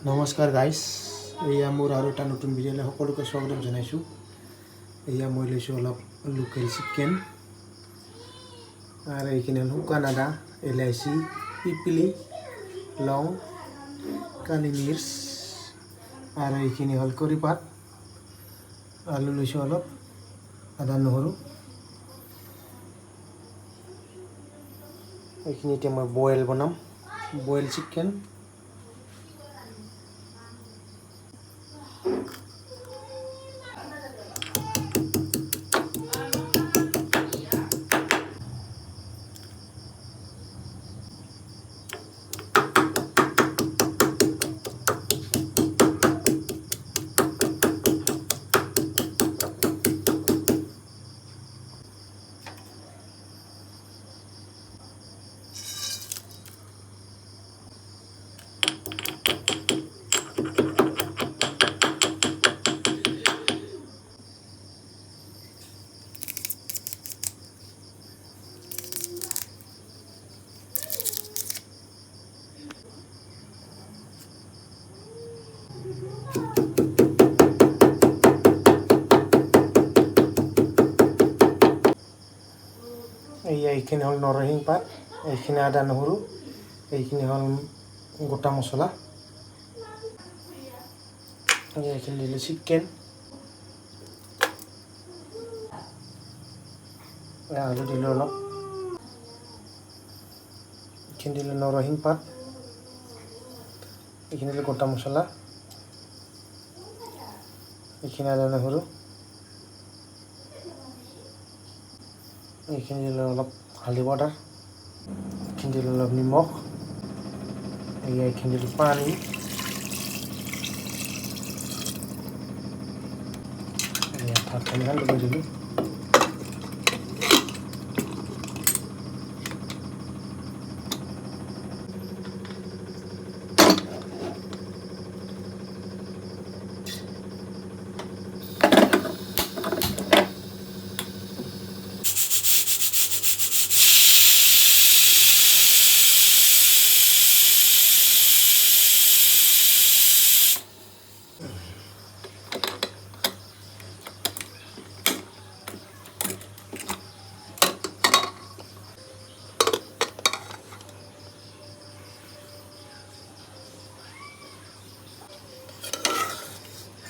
নমস্কাৰ গাইজ, এয়া মোৰ আৰু এটা নতুন ভিডিঅ'লৈ সকলোকে স্বাগতম জনাইছোঁ। এয়া মই লৈছোঁ অলপ লোকেল চিকেন আৰু এইখিনি হ'ল শুকান আদা, ইলাইচি, পিপলি, লং, কালি মিৰ্চ আৰু এইখিনি হ'ল কৰি পাত। আলু লৈছোঁ অলপ, আদা নহৰু। এইখিনি এতিয়া মই বইল বনাম, বইল চিকেন। এইখিনি হ'ল নৰসিংহ পাত, এইখিনি আদা নহৰু, এইখিনি হ'ল গোটা মছলা, এইখিনি দিলোঁ চিকেন, আলু দিলোঁ অলপ, এইখিনি দিলোঁ নৰসিংহ পাত, এইখিনি দিলোঁ গোটা মছলা, এইখিনি আদা নহৰু, এইখিনি দিলোঁ অলপ হালধি পাউডাৰ, এইখিনি দিলোঁ অলপ নিমখ, এইখিনি দিলোঁ পানী, ভাতখিনি ডুবাই দিলোঁ।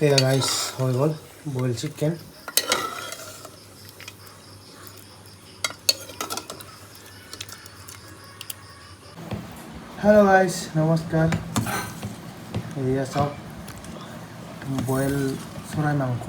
এয়া গাইজ হৈ গ'ল বইল চিকেন। হেল্ল' গাইজ, নমস্কাৰ। এয়া চাওক বইল চৰাই মাংস।